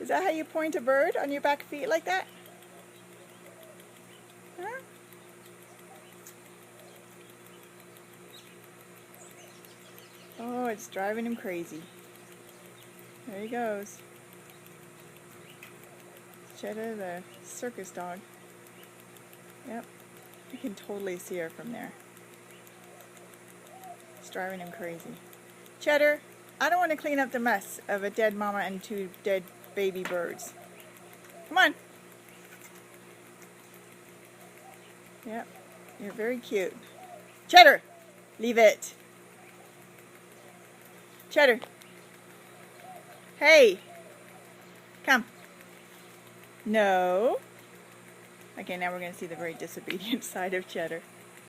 Is that how you point a bird, on your back feet like that? Huh? Oh, it's driving him crazy. There he goes. Cheddar, the circus dog. Yep, you can totally see her from there. It's driving him crazy. Cheddar, I don't want to clean up the mess of a dead mama and 2 dead baby birds. Come on. Yep, you're very cute. Cheddar, leave it. Cheddar. Hey, come. No. Okay, now we're going to see the very disobedient side of Cheddar.